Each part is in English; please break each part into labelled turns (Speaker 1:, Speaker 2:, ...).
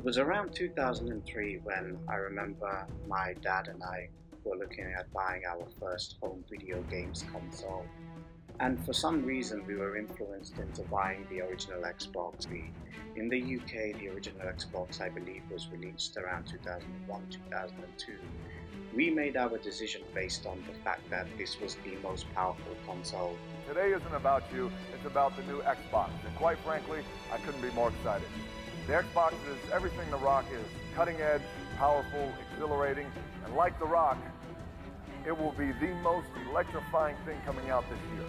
Speaker 1: It was around 2003 when I remember my dad and I were looking at buying our first home video games console. And for some reason, we were influenced into buying the original Xbox. In the UK, the original Xbox, I believe, was released around 2001, 2002. We made our decision based on the fact that this was the most powerful console.
Speaker 2: Today isn't about you, it's about the new Xbox. And quite frankly, I couldn't be more excited. The Xbox is everything The Rock is. Cutting edge, powerful, exhilarating, and like The Rock, it will be the most electrifying thing coming out this year.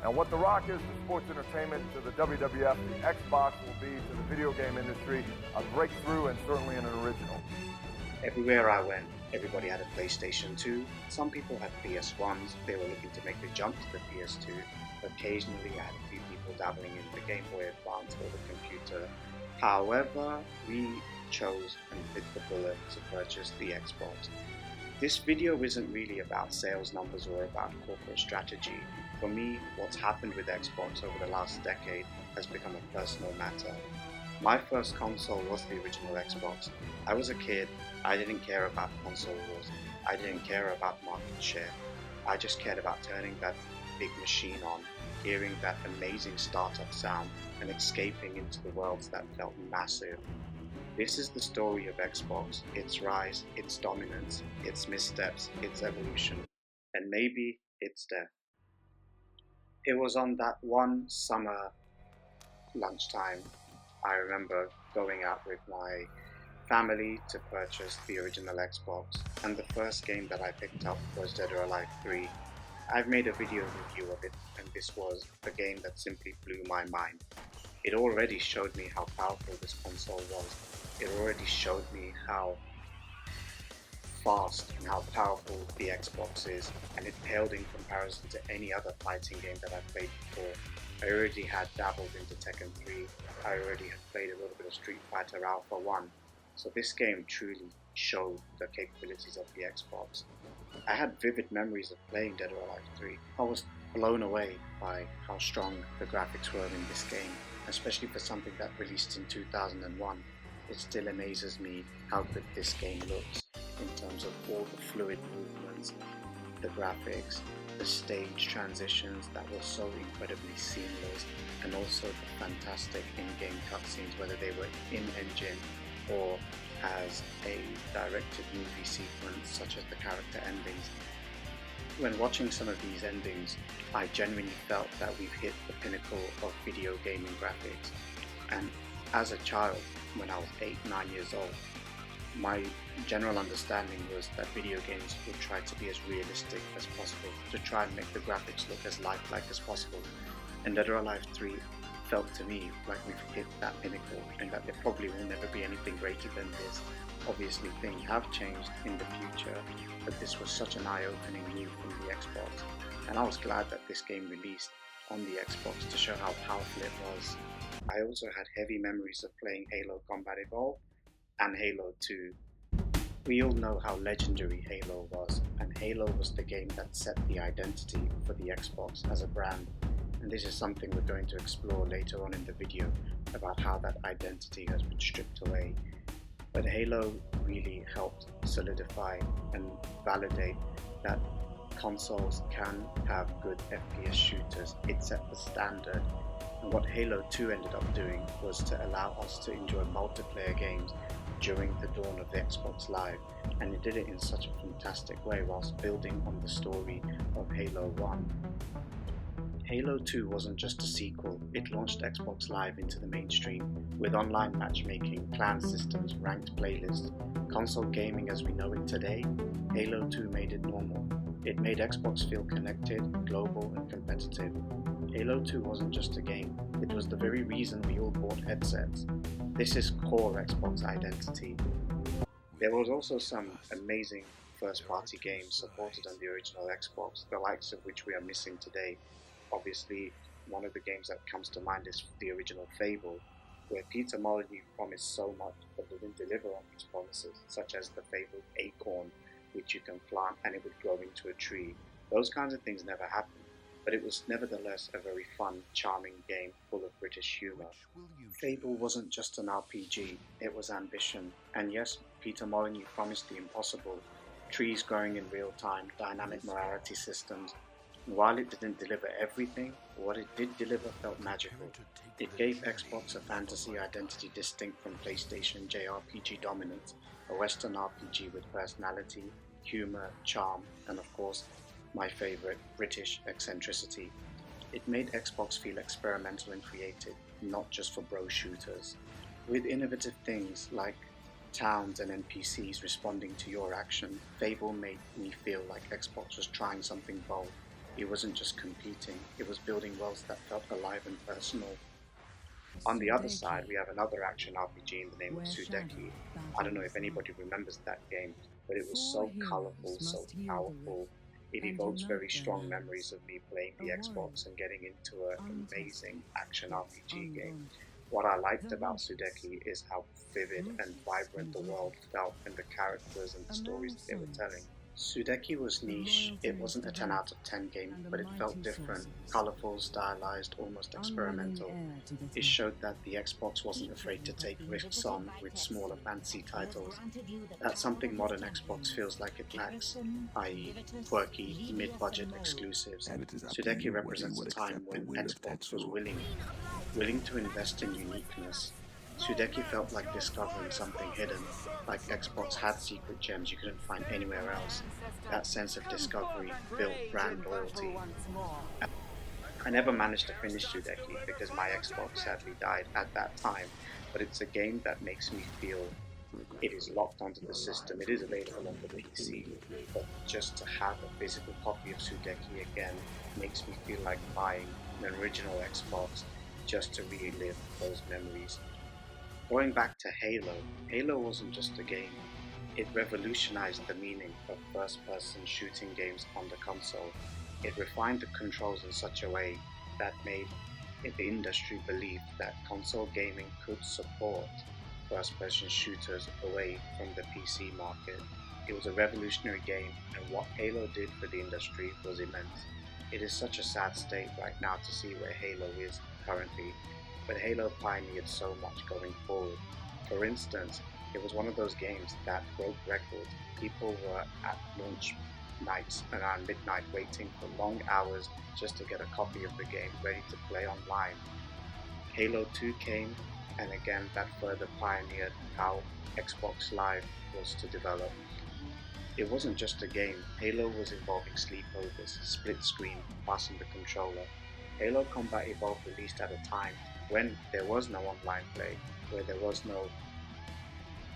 Speaker 2: And what The Rock is to sports entertainment, to the WWF, the Xbox will be to the video game industry a breakthrough and certainly an original.
Speaker 1: Everywhere I went, everybody had a PlayStation 2. Some people had PS1s. They were looking to make the jump to the PS2. Occasionally, I had a few people dabbling in the Game Boy Advance or the computer. However, we chose and bit the bullet to purchase the Xbox. This video isn't really about sales numbers or about corporate strategy. For me, what's happened with Xbox over the last decade has become a personal matter. My first console was the original Xbox. I was a kid, I didn't care about console wars, I didn't care about market share. I just cared about turning that big machine on, hearing that amazing startup sound, and escaping into the worlds that felt massive. This is the story of Xbox, its rise, its dominance, its missteps, its evolution, and maybe its death. It was on that one summer lunchtime I remember going out with my family to purchase the original Xbox, and the first game that I picked up was Dead or Alive 3. I've made a video review of it, and this was the game that simply blew my mind. It already showed me how powerful this console was. It already showed me how fast and how powerful the Xbox is, and it paled in comparison to any other fighting game that I've played before. I already had dabbled into Tekken 3, I already had played a little bit of Street Fighter Alpha 1, so this game truly showed the capabilities of the Xbox. I had vivid memories of playing Dead or Alive 3. I was blown away by how strong the graphics were in this game, especially for something that released in 2001. It still amazes me how good this game looks in terms of all the fluid movements, the graphics, the stage transitions that were so incredibly seamless, and also the fantastic in-game cutscenes, whether they were in-engine or as a directed movie sequence, such as the character endings. When watching some of these endings, I genuinely felt that we've hit the pinnacle of video gaming graphics. And as a child, when I was 8-9 years old, my general understanding was that video games would try to be as realistic as possible, to try and make the graphics look as lifelike as possible. And Dead or Alive 3 felt to me like we've hit that pinnacle, and that there probably will never be anything greater than this. Obviously things have changed in the future, but this was such an eye-opening move from the Xbox, and I was glad that this game released on the Xbox to show how powerful it was. I also had heavy memories of playing Halo Combat Evolved and Halo 2. We all know how legendary Halo was, and Halo was the game that set the identity for the Xbox as a brand. And this is something we're going to explore later on in the video, about how that identity has been stripped away. But Halo really helped solidify and validate that consoles can have good FPS shooters. It set the standard. And what Halo 2 ended up doing was to allow us to enjoy multiplayer games during the dawn of the Xbox Live, and it did it in such a fantastic way whilst building on the story of Halo 1. Halo 2 wasn't just a sequel, it launched Xbox Live into the mainstream, with online matchmaking, clan systems, ranked playlists, console gaming as we know it today. Halo 2 made it normal. It made Xbox feel connected, global and competitive. Halo 2 wasn't just a game, it was the very reason we all bought headsets. This is core Xbox identity. There was also some amazing first-party games supported on the original Xbox, the likes of which we are missing today. Obviously, one of the games that comes to mind is the original Fable, where Peter Molyneux promised so much but didn't deliver on his promises, such as the fabled acorn, which you can plant and it would grow into a tree. Those kinds of things never happened. but it was nevertheless a very fun, charming game full of British humour. Fable wasn't just an RPG, it was ambition. And yes, Peter Molyneux promised the impossible: trees growing in real time, dynamic morality systems. And while it didn't deliver everything, what it did deliver felt magical. It gave Xbox a fantasy identity distinct from PlayStation JRPG dominance, a Western RPG with personality, humour, charm, and of course, my favourite, British eccentricity. It made Xbox feel experimental and creative, not just for bro shooters. With innovative things like towns and NPCs responding to your action, Fable made me feel like Xbox was trying something bold. It wasn't just competing, it was building worlds that felt alive and personal. On the other side, we have another action RPG in the name of Sudeki. I don't know if anybody remembers that game, but it was so colourful, so powerful. It evokes very strong memories of me playing the Xbox and getting into an amazing action RPG game. What I liked about Sudeki is how vivid and vibrant the world felt and the characters and the stories that they were telling. Sudeki was niche. It wasn't a 10 out of 10 game, but it felt different, colourful, stylized, almost experimental. It showed that the Xbox wasn't afraid to take risks on with smaller fantasy titles. That's something modern Xbox feels like it lacks, i.e. quirky, mid-budget exclusives. Sudeki represents a time when Xbox was willing to invest in uniqueness. Sudeki felt like discovering something hidden, like Xbox had secret gems you couldn't find anywhere else. That sense of discovery built brand loyalty. I never managed to finish Sudeki because my Xbox sadly died at that time, but it's a game that makes me feel it is locked onto the system. It is available on the PC, but just to have a physical copy of Sudeki again makes me feel like buying an original Xbox just to relive those memories. Going back to Halo, Halo wasn't just a game. It revolutionized the meaning of first-person shooting games on the console. It refined the controls in such a way that made the industry believe that console gaming could support first-person shooters away from the PC market. It was a revolutionary game, and what Halo did for the industry was immense. It is such a sad state right now to see where Halo is currently, but Halo pioneered so much going forward. For instance, it was one of those games that broke records. People were at launch nights around midnight waiting for long hours just to get a copy of the game ready to play online. Halo 2 came, and again that further pioneered how Xbox Live was to develop. It wasn't just a game. Halo was involving sleepovers, split screen, passing the controller. Halo Combat Evolved released at a time when there was no online play, where there was no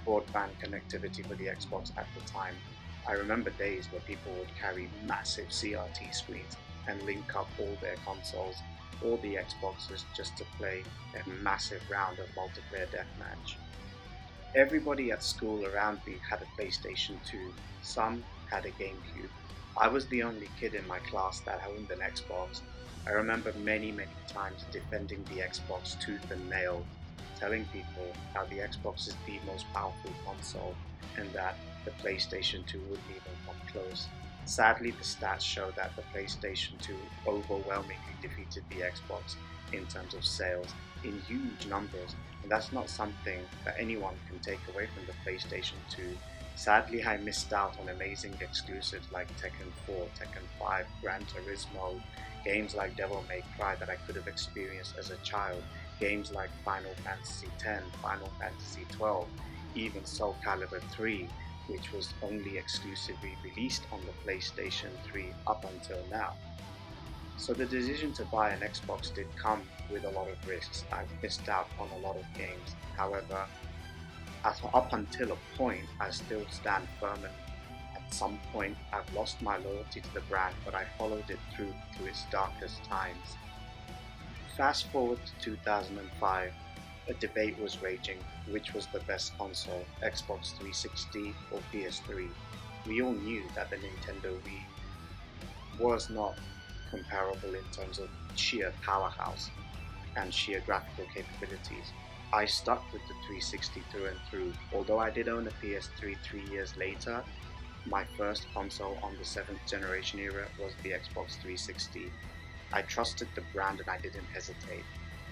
Speaker 1: broadband connectivity for the Xbox at the time. I remember days where people would carry massive CRT screens and link up all their consoles, all the Xboxes, just to play a massive round of multiplayer deathmatch. Everybody at school around me had a PlayStation 2, some had a GameCube. I was the only kid in my class that owned an Xbox. I remember many times defending the Xbox tooth and nail, telling people how the Xbox is the most powerful console and that the PlayStation 2 wouldn't even come close. Sadly, the stats show that the PlayStation 2 overwhelmingly defeated the Xbox in terms of sales in huge numbers, and that's not something that anyone can take away from the PlayStation 2. Sadly, I missed out on amazing exclusives like Tekken 4, Tekken 5, Gran Turismo, games like Devil May Cry that I could have experienced as a child, games like Final Fantasy X, Final Fantasy XII, even Soul Calibur 3, which was only exclusively released on the PlayStation 3 up until now. So the decision to buy an Xbox did come with a lot of risks. I missed out on a lot of games. However, up until a point, I still stand firm, and at some point I've lost my loyalty to the brand, but I followed it through to its darkest times. Fast forward to 2005, a debate was raging: which was the best console, Xbox 360 or PS3. We all knew that the Nintendo Wii was not comparable in terms of sheer powerhouse and sheer graphical capabilities. I stuck with the 360 through and through. Although I did own a PS3 3 years later, my first console on the 7th generation era was the Xbox 360. I trusted the brand and I didn't hesitate.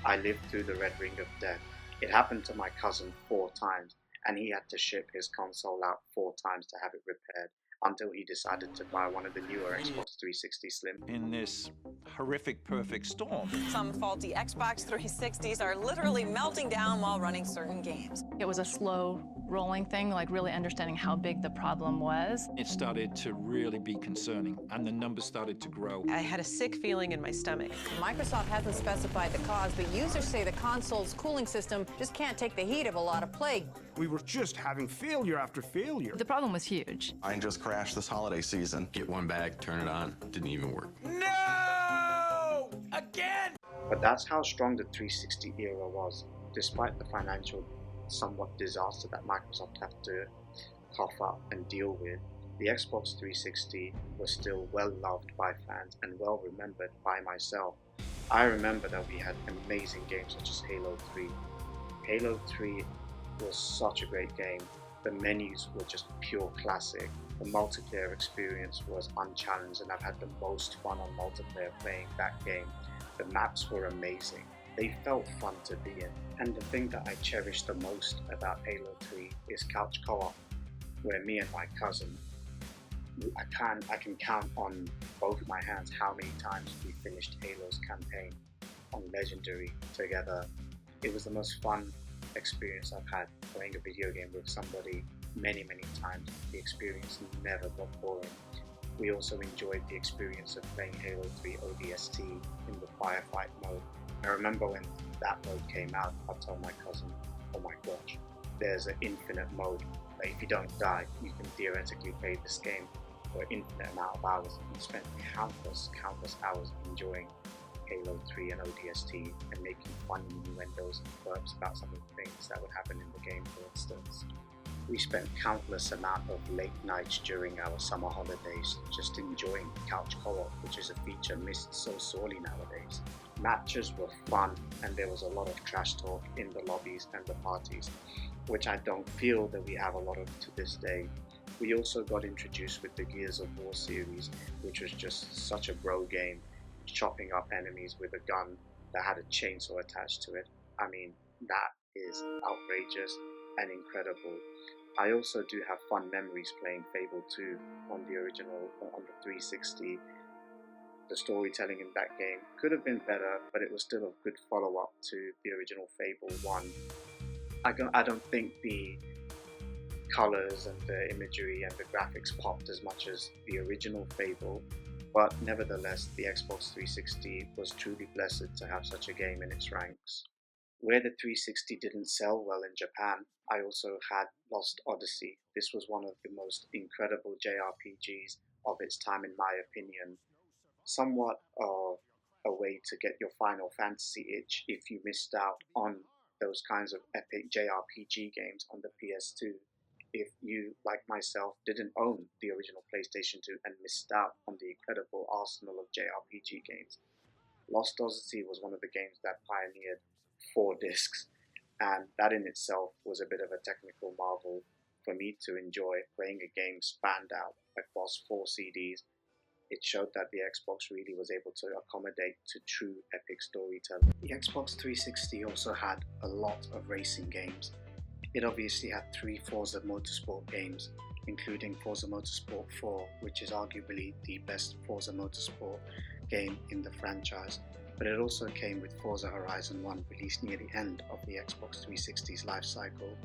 Speaker 1: I lived through the Red Ring of Death. It happened to my cousin 4 times, and he had to ship his console out 4 times to have it repaired until he decided to buy one of the newer Xbox 360 Slim.
Speaker 3: In this horrific perfect storm.
Speaker 4: Some faulty Xbox 360s are literally melting down while running certain games.
Speaker 5: It was a slow rolling thing, like really understanding how big the problem was.
Speaker 3: It started to really be concerning, and the numbers started to grow.
Speaker 6: I had a sick feeling in my stomach.
Speaker 7: Microsoft hasn't specified the cause, but users say the console's cooling system just can't take the heat of a lot of play.
Speaker 8: We were just having failure after failure.
Speaker 5: The problem was huge.
Speaker 9: Mine just crashed this holiday season.
Speaker 10: Get one back, turn it on, didn't even work.
Speaker 3: No! Again!
Speaker 1: But that's how strong the 360 era was, despite the financial somewhat disaster that Microsoft had to cough up and deal with. The Xbox 360 was still well loved by fans and well remembered by myself. I remember that we had amazing games such as Halo 3. Halo 3 was such a great game. The menus were just pure classic. The multiplayer experience was unchallenged, and I've had the most fun on multiplayer playing that game. The maps were amazing. They felt fun to be in. And the thing that I cherish the most about Halo 3 is couch co-op, where me and my cousin, I can count on both my hands how many times we finished Halo's campaign on Legendary together. It was the most fun experience I've had playing a video game with somebody many times. The experience never got boring. We also enjoyed the experience of playing Halo 3 ODST in the firefight mode. I remember when that mode came out, I told my cousin, oh my gosh, there's an infinite mode. Like if you don't die, you can theoretically play this game for an infinite amount of hours. We spent countless hours enjoying Halo 3 and ODST and making funny innuendos and burps about some of the things that would happen in the game, for instance. We spent countless amount of late nights during our summer holidays just enjoying couch co-op, which is a feature missed so sorely nowadays. Matches were fun and there was a lot of trash talk in the lobbies and the parties, which I don't feel that we have a lot of to this day. We also got introduced with the Gears of War series, which was just such a bro game, chopping up enemies with a gun that had a chainsaw attached to it. I mean, that is outrageous and incredible. I also do have fun memories playing Fable 2 on the 360. The storytelling in that game could have been better, but it was still a good follow-up to the original Fable 1. I don't think the colors and the imagery and the graphics popped as much as the original Fable, but nevertheless the Xbox 360 was truly blessed to have such a game in its ranks. Where the 360 didn't sell well in Japan, I also had Lost Odyssey. This was one of the most incredible JRPGs of its time in my opinion. Somewhat of a way to get your Final Fantasy itch if you missed out on those kinds of epic JRPG games on the PS2. If you, like myself, didn't own the original PlayStation 2 and missed out on the incredible arsenal of JRPG games. Lost Odyssey was one of the games that pioneered 4 discs, and that in itself was a bit of a technical marvel for me to enjoy. Playing a game spanned out across 4 CDs, it showed that the Xbox really was able to accommodate to true epic storytelling. The Xbox 360 also had a lot of racing games. It obviously had 3 Forza Motorsport games, including Forza Motorsport 4, which is arguably the best Forza Motorsport game in the franchise. But it also came with Forza Horizon 1, released near the end of the Xbox 360's life cycle.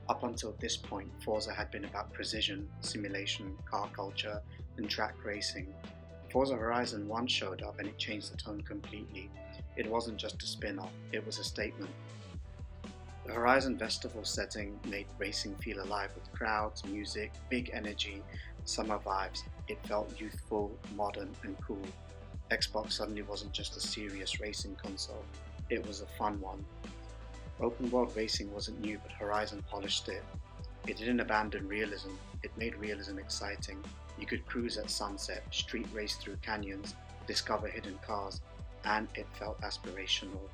Speaker 1: Up until this point, Forza had been about precision, simulation, car culture, and track racing. Forza Horizon 1 showed up and it changed the tone completely. It wasn't just a spin-off, it was a statement. The Horizon Festival setting made racing feel alive with crowds, music, big energy, summer vibes. It felt youthful, modern, and cool. Xbox suddenly wasn't just a serious racing console, it was a fun one. Open world racing wasn't new, but Horizon polished it. It didn't abandon realism, it made realism exciting. You could cruise at sunset, street race through canyons, discover hidden cars, and it felt aspirational.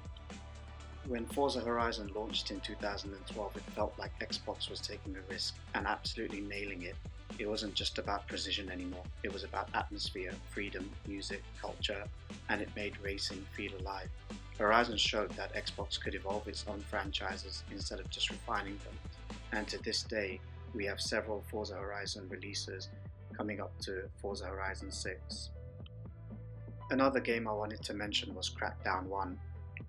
Speaker 1: When Forza Horizon launched in 2012, it felt like Xbox was taking a risk and absolutely nailing it. It wasn't just about precision anymore. It was about atmosphere, freedom, music, culture, and it made racing feel alive. Horizon showed that Xbox could evolve its own franchises instead of just refining them. And to this day, we have several Forza Horizon releases coming up to Forza Horizon 6. Another game I wanted to mention was Crackdown 1.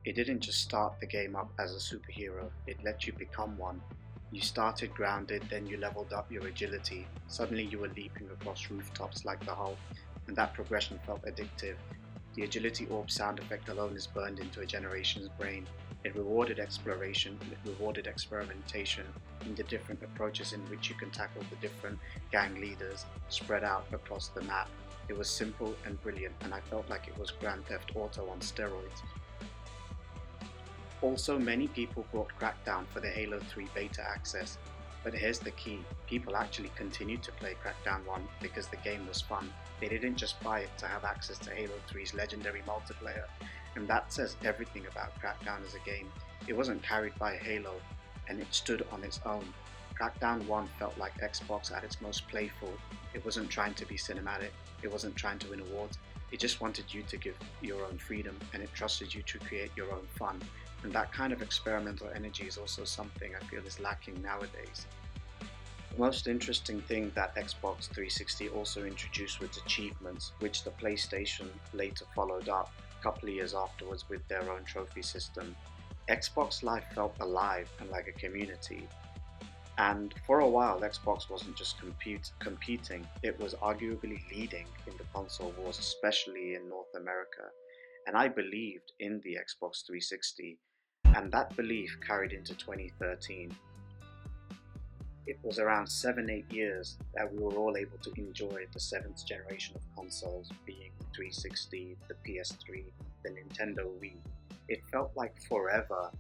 Speaker 1: It didn't just start the game up as a superhero, it let you become one. You started grounded, then you leveled up your agility. Suddenly you were leaping across rooftops like the Hulk, and that progression felt addictive. The agility orb sound effect alone is burned into a generation's brain. It rewarded exploration, it rewarded experimentation in the different approaches in which you can tackle the different gang leaders spread out across the map. It was simple and brilliant, and I felt like it was Grand Theft Auto on steroids. Also, many people bought Crackdown for the Halo 3 beta access, but here's the key, people actually continued to play Crackdown 1 because the game was fun. They didn't just buy it to have access to Halo 3's legendary multiplayer, and that says everything about Crackdown as a game. It wasn't carried by Halo, and it stood on its own. Crackdown 1 felt like Xbox at its most playful. It wasn't trying to be cinematic, it wasn't trying to win awards, it just wanted you to give your own freedom, and it trusted you to create your own fun. And that kind of experimental energy is also something I feel is lacking nowadays. The most interesting thing that Xbox 360 also introduced was achievements, which the PlayStation later followed up a couple of years afterwards with their own trophy system. Xbox Live felt alive and like a community. And for a while, Xbox wasn't just competing, it was arguably leading in the console wars, especially in North America. And I believed in the Xbox 360, and that belief carried into 2013. It was around 7-8 years that we were all able to enjoy the 7th generation of consoles, being the 360, the PS3, the Nintendo Wii. It felt like forever.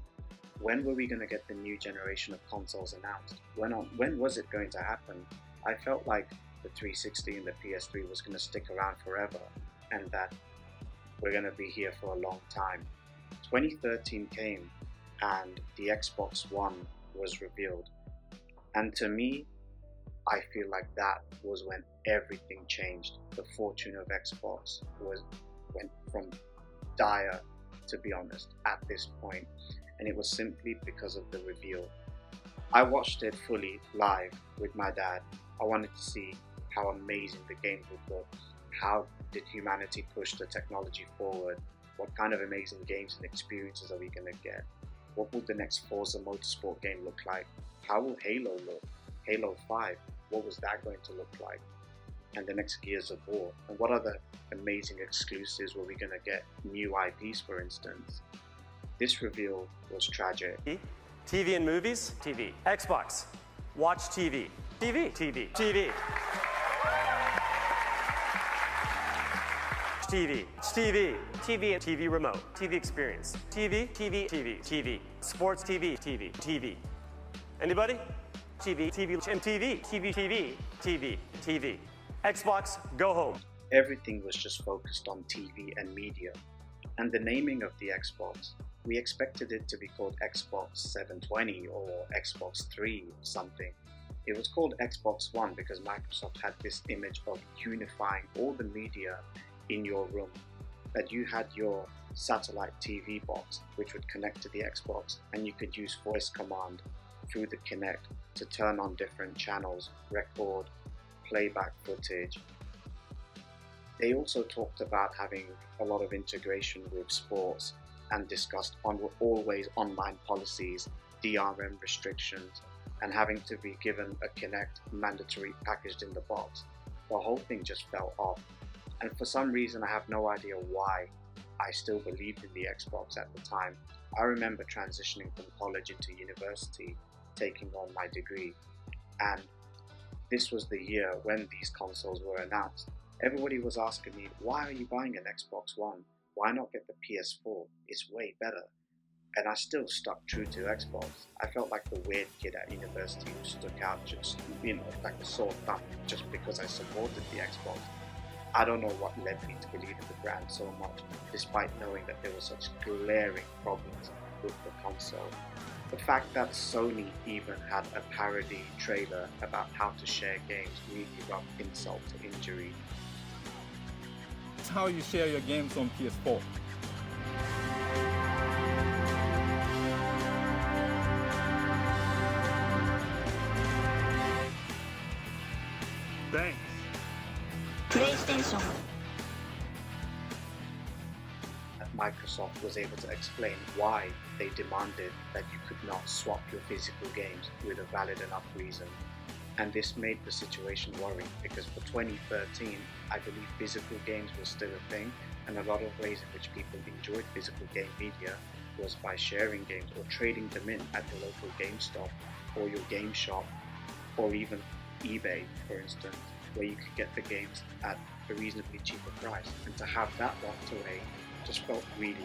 Speaker 1: When were we going to get the new generation of consoles announced? When was it going to happen? I felt like the 360 and the PS3 was going to stick around forever, and that we're going to be here for a long time. 2013 came and the Xbox One was revealed. And to me, I feel like that was when everything changed. The fortune of Xbox went from dire, to be honest, at this point. And it was simply because of the reveal. I watched it fully live with my dad. I wanted to see how amazing the game would look. How did humanity push the technology forward? What kind of amazing games and experiences are we going to get? What will the next Forza Motorsport game look like? How will Halo look? Halo 5, what was that going to look like? And the next Gears of War? And what other amazing exclusives were we going to get? New IPs, for instance. This reveal was tragic.
Speaker 11: TV and movies? TV. Xbox. Watch TV. TV. TV. TV. TV. TV. TV and TV remote. TV experience. TV. TV. TV. TV. Sports TV. TV. TV. Anybody? TV. TV. MTV. TV. TV. TV. TV. Xbox. Go home.
Speaker 1: Everything was just focused on TV and media. And the naming of the Xbox, we expected it to be called Xbox 720 or Xbox 3 or something. It was called Xbox One because Microsoft had this image of unifying all the media in your room. That you had your satellite TV box which would connect to the Xbox, and you could use voice command through the Kinect to turn on different channels, record, playback footage. They also talked about having a lot of integration with sports and discussed always online policies, DRM restrictions, and having to be given a Kinect mandatory packaged in the box. The whole thing just fell off. And for some reason, I have no idea why I still believed in the Xbox at the time. I remember transitioning from college into university, taking on my degree, and this was the year when these consoles were announced. Everybody was asking me, why are you buying an Xbox One? Why not get the PS4? It's way better. And I still stuck true to Xbox. I felt like the weird kid at university who stuck out just, like a sore thumb just because I supported the Xbox. I don't know what led me to believe in the brand so much, despite knowing that there were such glaring problems with the console. The fact that Sony even had a parody trailer about how to share games really rubbed insult to injury.
Speaker 12: It's how you share your games on PS4.
Speaker 8: Thanks.
Speaker 13: PlayStation.
Speaker 1: Microsoft was able to explain why they demanded that you could not swap your physical games with a valid enough reason. And this made the situation worrying because for 2013, I believe physical games were still a thing, and a lot of ways in which people enjoyed physical game media was by sharing games or trading them in at the local GameStop or your game shop or even eBay, for instance, where you could get the games at a reasonably cheaper price. And to have that locked away just felt really,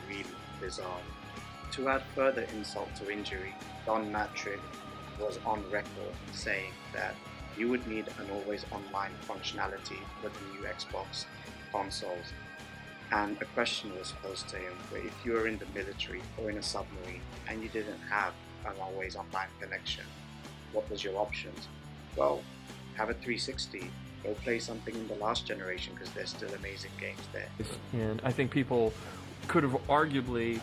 Speaker 1: really bizarre. To add further insult to injury, Don Mattrick was on record saying that you would need an always online functionality for the new Xbox consoles. And a question was posed to him where if you were in the military or in a submarine and you didn't have an always online connection, what was your options? Well, have a 360. Go play something in the last generation because there's still amazing games there.
Speaker 14: And I think people could have arguably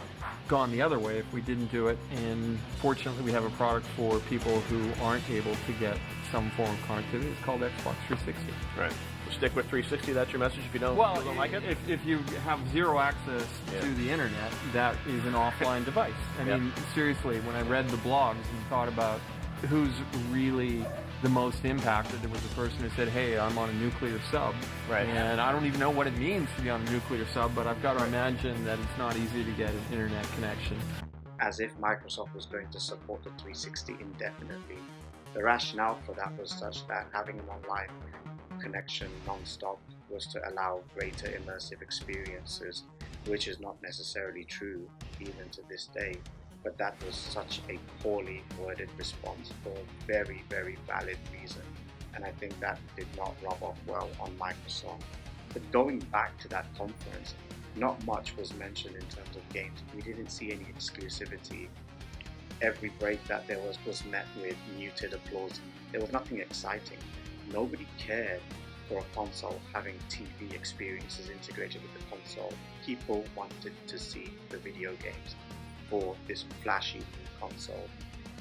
Speaker 14: gone the other way if we didn't do it, and fortunately we have a product for people who aren't able to get some form of connectivity. It's called Xbox 360.
Speaker 15: Right. Stick with 360, that's your message if you don't, like it?
Speaker 14: If you have zero access to the internet, that is an offline device. I mean, seriously, when I read the blogs and thought about who's really the most impacted, there was a person who said, hey, I'm on a nuclear sub, and I don't even know what it means to be on a nuclear sub, but I've got to imagine that it's not easy to get an internet connection.
Speaker 1: As if Microsoft was going to support the 360 indefinitely. The rationale for that was such that having an online connection non-stop was to allow greater immersive experiences, which is not necessarily true even to this day. But that was such a poorly worded response for a very, very valid reason. And I think that did not rub off well on Microsoft. But going back to that conference, not much was mentioned in terms of games. We didn't see any exclusivity. Every break that there was met with muted applause. There was nothing exciting. Nobody cared for a console having TV experiences integrated with the console. People wanted to see the video games for this flashy new console.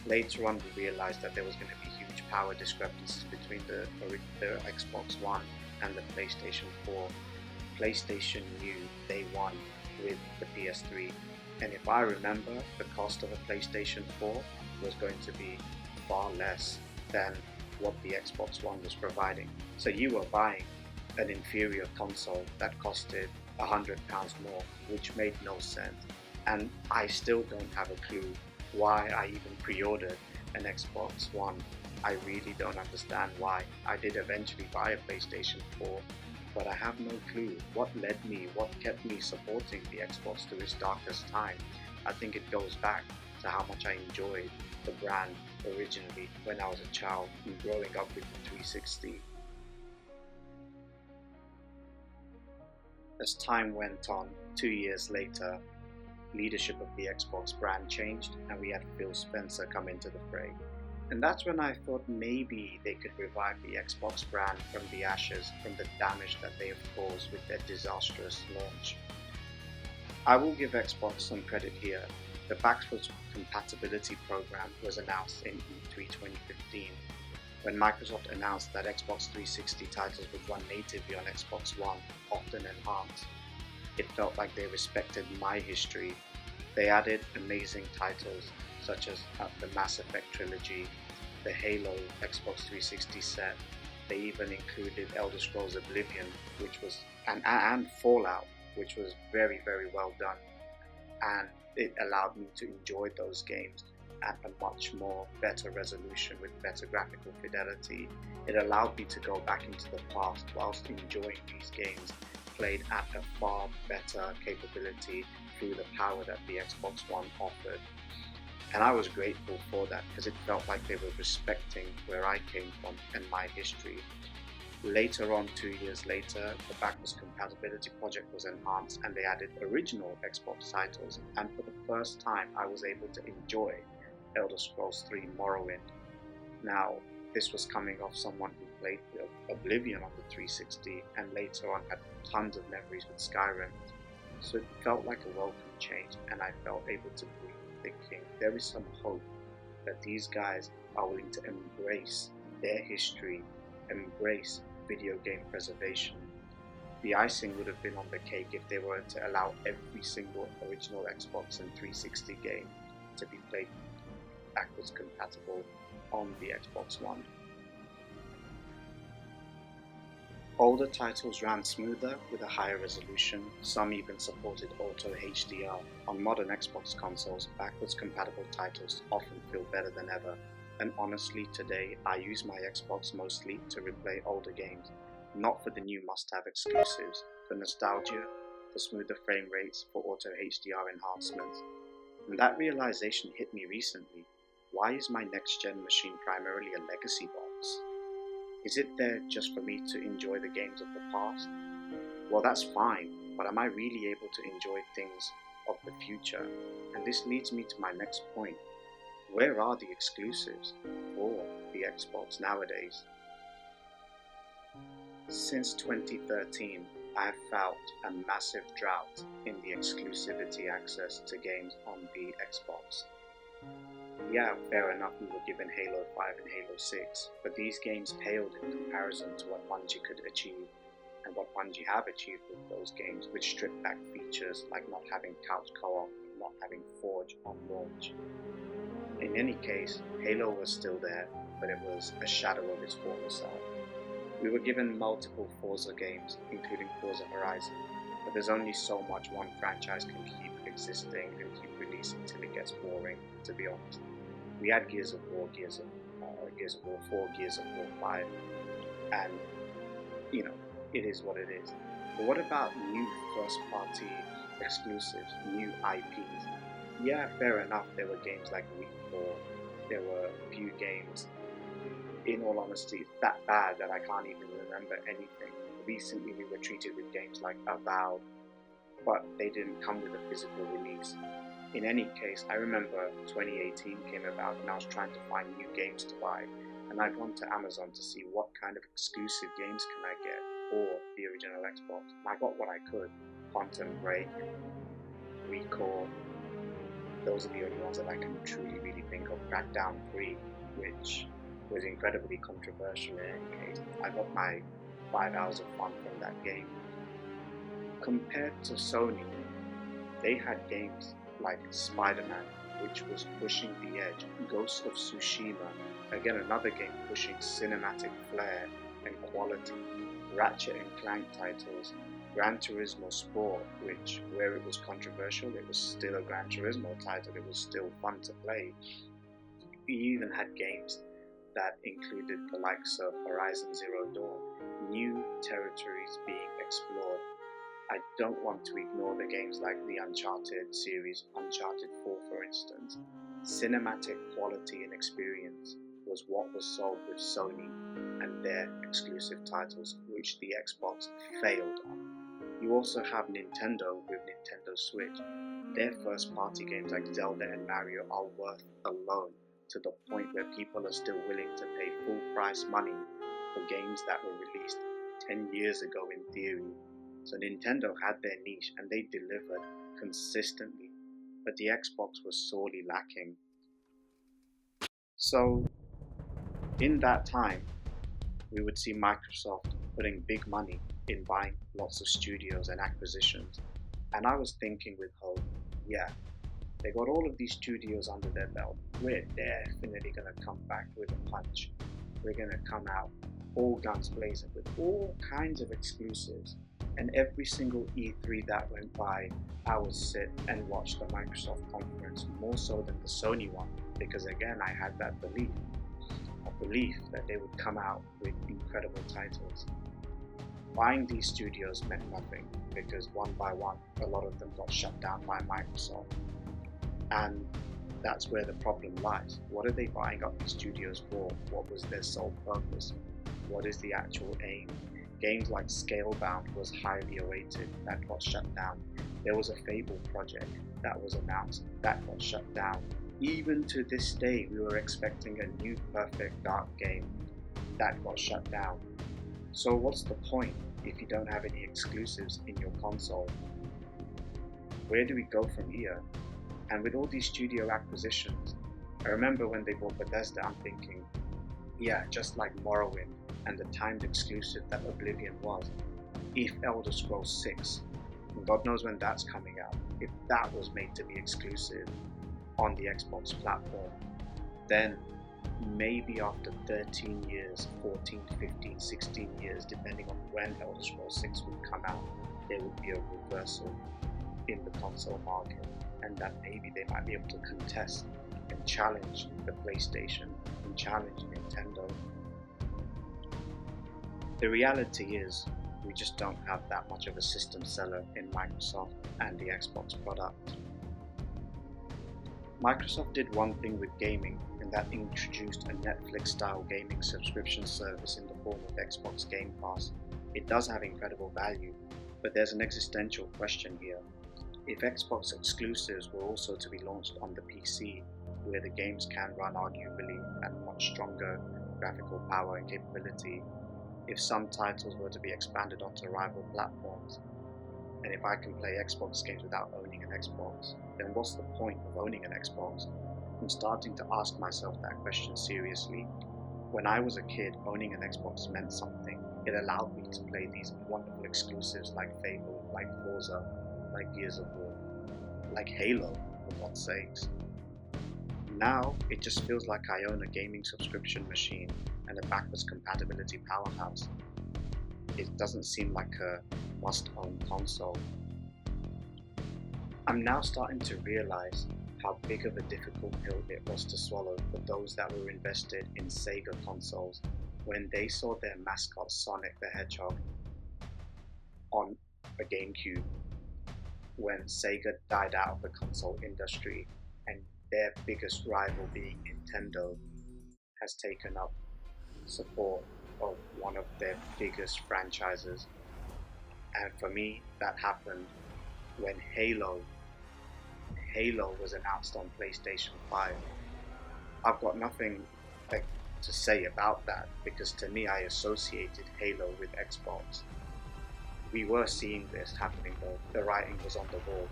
Speaker 1: Later on, we realized that there was going to be huge power discrepancies between the Xbox One and the PlayStation 4. PlayStation knew day one with the PS3, and if I remember, the cost of a PlayStation 4 was going to be far less than what the Xbox One was providing. So you were buying an inferior console that costed £100 more, which made no sense. And I still don't have a clue why I even pre-ordered an Xbox One. I really don't understand why. I did eventually buy a PlayStation 4, but I have no clue what kept me supporting the Xbox to its darkest time. I think it goes back to how much I enjoyed the brand originally when I was a child and growing up with the 360. As time went on, 2 years later, leadership of the Xbox brand changed and we had Phil Spencer come into the fray. And that's when I thought maybe they could revive the Xbox brand from the ashes, from the damage that they have caused with their disastrous launch. I will give Xbox some credit here. The backwards compatibility program was announced in E3 2015, when Microsoft announced that Xbox 360 titles would run natively on Xbox One, often enhanced. It felt like they respected my history. They added amazing titles such as the Mass Effect trilogy, the Halo Xbox 360 set. They even included Elder Scrolls Oblivion, which was and Fallout, which was very, very well done. And it allowed me to enjoy those games at a much more better resolution with better graphical fidelity. It allowed me to go back into the past whilst enjoying these games played at a far better capability through the power that the Xbox One offered. And I was grateful for that because it felt like they were respecting where I came from and my history. Later on, 2 years later, the backwards compatibility project was enhanced and they added original Xbox titles, and for the first time I was able to enjoy Elder Scrolls 3 Morrowind. Now, this was coming off someone who played Oblivion on the 360 and later on had tons of memories with Skyrim. So it felt like a welcome change, and I felt able to breathe, thinking there is some hope that these guys are willing to embrace their history, embrace video game preservation. The icing would have been on the cake if they were to allow every single original Xbox and 360 game to be played backwards compatible on the Xbox One. Older titles ran smoother with a higher resolution, some even supported auto HDR. On modern Xbox consoles, backwards compatible titles often feel better than ever, and honestly today I use my Xbox mostly to replay older games, not for the new must-have exclusives, for nostalgia, for smoother frame rates, for auto HDR enhancements. And that realization hit me recently. Why is my next-gen machine primarily a legacy box? Is it there just for me to enjoy the games of the past? Well, that's fine, but am I really able to enjoy things of the future? And this leads me to my next point. Where are the exclusives for the Xbox nowadays? Since 2013, I have felt a massive drought in the exclusivity access to games on the Xbox. Yeah, fair enough, we were given Halo 5 and Halo 6, but these games paled in comparison to what Bungie could achieve, and what Bungie have achieved with those games, with stripped back features like not having couch co-op, not having Forge on launch. In any case, Halo was still there, but it was a shadow of its former self. We were given multiple Forza games, including Forza Horizon, but there's only so much one franchise can keep existing and keep releasing until it gets boring, to be honest. We had Gears of War 4, Gears of War 5, and, you know, it is what it is. But what about new first-party exclusives, new IPs? Yeah, fair enough, there were games like Recall, there were a few games, in all honesty, that bad that I can't even remember anything. Recently we were treated with games like Avowed, but they didn't come with a physical release. In any case, I remember 2018 came about and I was trying to find new games to buy, and I'd gone to Amazon to see what kind of exclusive games can I get for the original Xbox, and I got what I could. Quantum Break, Recall, those are the only ones that I can truly really think of. Crackdown 3, which was incredibly controversial in any case. I got my 5 hours of fun from that game. Compared to Sony, they had games like Spider-Man, which was pushing the edge, Ghost of Tsushima, again another game pushing cinematic flair and quality, Ratchet and Clank titles, Gran Turismo Sport, which, where it was controversial, it was still a Gran Turismo title, it was still fun to play. We even had games that included the likes of Horizon Zero Dawn, new territories being explored. I don't want to ignore the games like the Uncharted series, Uncharted 4 for instance. Cinematic quality and experience was what was sold with Sony and their exclusive titles, which the Xbox failed on. You also have Nintendo with Nintendo Switch. Their first party games like Zelda and Mario are worth alone, to the point where people are still willing to pay full price money for games that were released 10 years ago in theory. So Nintendo had their niche and they delivered consistently, but the Xbox was sorely lacking. So in that time, we would see Microsoft putting big money in buying lots of studios and acquisitions, and I was thinking with hope, yeah, they got all of these studios under their belt, we're definitely going to come back with a punch. We're going to come out all guns blazing with all kinds of exclusives. And every single E3 that went by, I would sit and watch the Microsoft conference more so than the Sony one, because again, I had that belief that they would come out with incredible titles. Buying these studios meant nothing, because one by one, a lot of them got shut down by Microsoft. And that's where the problem lies. What are they buying up these studios for? What was their sole purpose? What is the actual aim? Games like Scalebound was highly awaited, that got shut down. There was a Fable project that was announced, that got shut down. Even to this day, we were expecting a new perfect dark game that got shut down. So what's the point if you don't have any exclusives in your console? Where do we go from here? And with all these studio acquisitions, I remember when they bought Bethesda, I'm thinking, yeah, just like Morrowind and the timed exclusive that Oblivion was, if Elder Scrolls 6, and God knows when that's coming out, if that was made to be exclusive on the Xbox platform, then maybe after 13 years, 14, 15, 16 years, depending on when Elder Scrolls 6 would come out, there would be a reversal in the console market, and that maybe they might be able to contest and challenge the PlayStation and challenge Nintendo. The reality is, we just don't have that much of a system seller in Microsoft and the Xbox product. Microsoft did one thing with gaming, and that introduced a Netflix-style gaming subscription service in the form of Xbox Game Pass. It does have incredible value, but there's an existential question here. If Xbox exclusives were also to be launched on the PC, where the games can run arguably at much stronger graphical power and capability, if some titles were to be expanded onto rival platforms, and if I can play Xbox games without owning an Xbox, then what's the point of owning an Xbox? I'm starting to ask myself that question seriously. When I was a kid, owning an Xbox meant something. It allowed me to play these wonderful exclusives like Fable, like Forza, like Gears of War, like Halo, for God's sakes. Now, it just feels like I own a gaming subscription machine and a backwards compatibility powerhouse. It doesn't seem like a must-own console. I'm now starting to realize how big of a difficult pill it was to swallow for those that were invested in Sega consoles when they saw their mascot Sonic the Hedgehog on a GameCube, when Sega died out of the console industry and their biggest rival being Nintendo has taken up support of one of their biggest franchises. And for me, that happened when Halo was announced on PlayStation 5. I've got nothing to say about that, because to me, I associated Halo with Xbox. We were seeing this happening though. The writing was on the wall.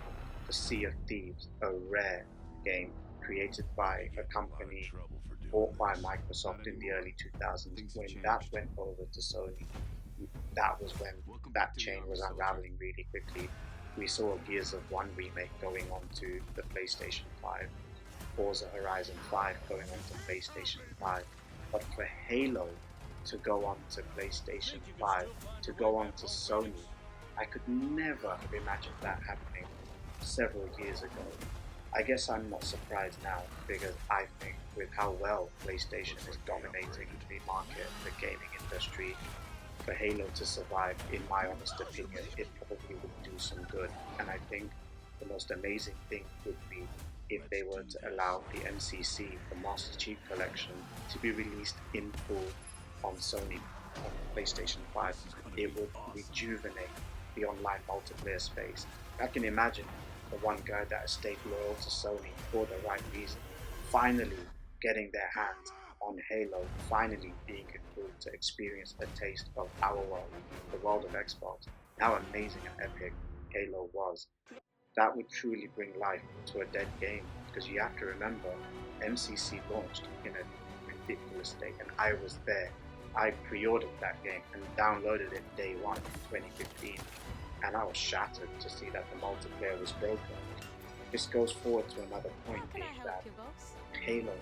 Speaker 1: The Sea of Thieves, a rare game created by a company bought by Microsoft in the early 2000s. When that went over to Sony, that was when that chain was unraveling really quickly. We saw a Gears of War remake going on to the PlayStation 5, Forza Horizon 5 going on to PlayStation 5, but for Halo to go on to PlayStation 5, to go on to Sony, I could never have imagined that happening several years ago. I guess I'm not surprised now, because I think with how well PlayStation is dominating the market, the gaming industry, for Halo to survive, in my honest opinion, it probably would do some good. And I think the most amazing thing would be if they were to allow the MCC, the Master Chief Collection, to be released in full on Sony, on PlayStation 5. It would rejuvenate the online multiplayer space. I can imagine the one guy that has stayed loyal to Sony for the right reason, finally getting their hands on Halo, finally being able to experience a taste of our world, the world of Xbox, how amazing and epic Halo was. That would truly bring life to a dead game, because you have to remember, MCC launched in a ridiculous state, and I was there. I pre-ordered that game and downloaded it day one, 2015, and I was shattered to see that the multiplayer was broken. This goes forward to another point, being that Halo,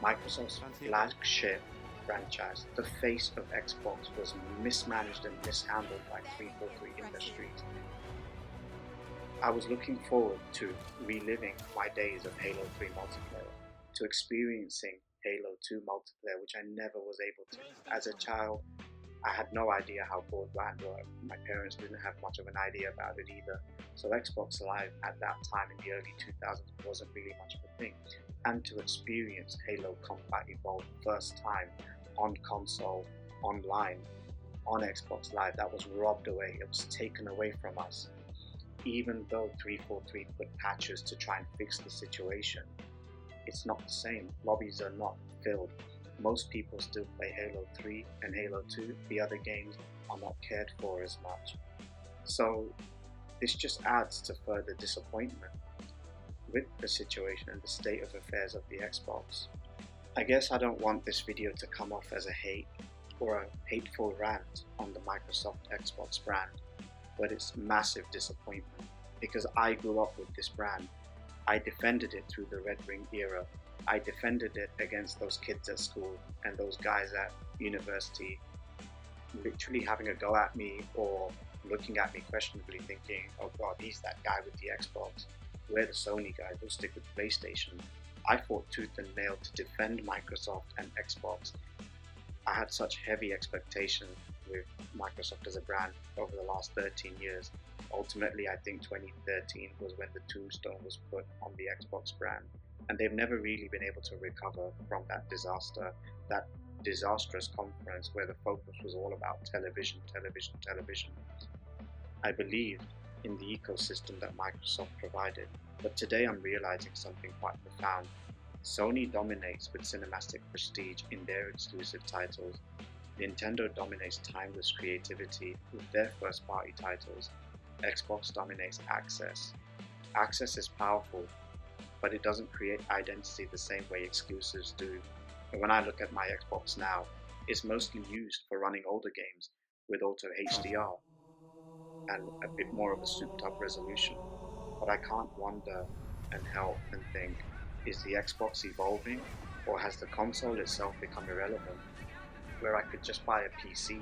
Speaker 1: Microsoft's flagship franchise, the face of Xbox, was mismanaged and mishandled by 343 Industries. I was looking forward to reliving my days of Halo 3 multiplayer, to experiencing Halo 2 multiplayer, which I never was able to. As a child, I had no idea how broadband worked. My parents didn't have much of an idea about it either. So Xbox Live at that time in the early 2000s wasn't really much of a thing. And to experience Halo Combat Evolved first time on console, online, on Xbox Live, that was robbed away. It was taken away from us. Even though 343 put patches to try and fix the situation, it's not the same. Lobbies are not filled. Most people still play Halo 3 and Halo 2. The other games are not cared for as much. So this just adds to further disappointment with the situation and the state of affairs of the Xbox. I guess I don't want this video to come off as a hate or a hateful rant on the Microsoft Xbox brand, but it's massive disappointment because I grew up with this brand. I defended it through the Red Ring era. I defended it against those kids at school and those guys at university literally having a go at me or looking at me questionably thinking, oh god, he's that guy with the Xbox. We're the Sony guys, we'll stick with PlayStation. I fought tooth and nail to defend Microsoft and Xbox. I had such heavy expectations with Microsoft as a brand over the last 13 years. Ultimately, I think 2013 was when the tombstone was put on the Xbox brand, and they've never really been able to recover from that disaster, that disastrous conference where the focus was all about television. I believed in the ecosystem that Microsoft provided, but today I'm realizing something quite profound. Sony dominates with cinematic prestige in their exclusive titles. Nintendo dominates timeless creativity with their first-party titles. Xbox dominates access. Access is powerful, but it doesn't create identity the same way exclusives do. And when I look at my Xbox now, it's mostly used for running older games with auto HDR and a bit more of a souped-up resolution. But I can't wonder and help and think, is the Xbox evolving, or has the console itself become irrelevant, where I could just buy a PC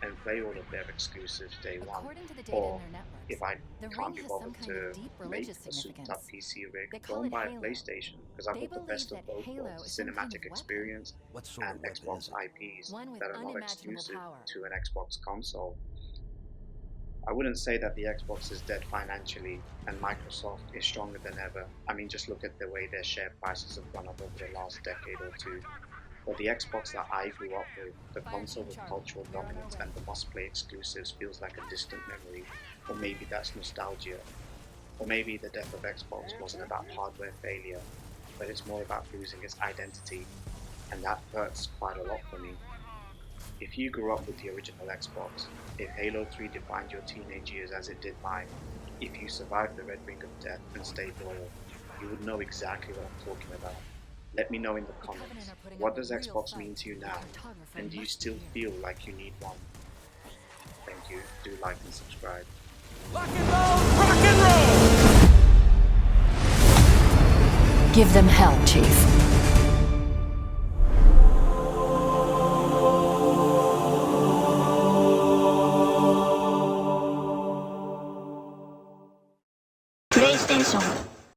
Speaker 1: and play all of their exclusives day one, or if I can't be bothered to make a souped-up PC rig, go and buy a PlayStation, because I've got the best of both worlds, cinematic experience and Xbox IPs that are not exclusive to an Xbox console. I wouldn't say that the Xbox is dead financially and Microsoft is stronger than ever. I mean, just look at the way their share prices have gone up over the last decade or two. But the Xbox that I grew up with, the console with cultural dominance and the must-play exclusives feels like a distant memory, or maybe that's nostalgia. Or maybe the death of Xbox wasn't about hardware failure, but it's more about losing its identity, and that hurts quite a lot for me. If you grew up with the original Xbox, if Halo 3 defined your teenage years as it did mine, if you survived the Red Ring of Death and stayed loyal, you would know exactly what I'm talking about. Let me know in the comments, what does Xbox mean to you now, and do you still feel like you need one? Thank you, do like and subscribe.
Speaker 16: Rock and roll!
Speaker 7: Give them hell, Chief.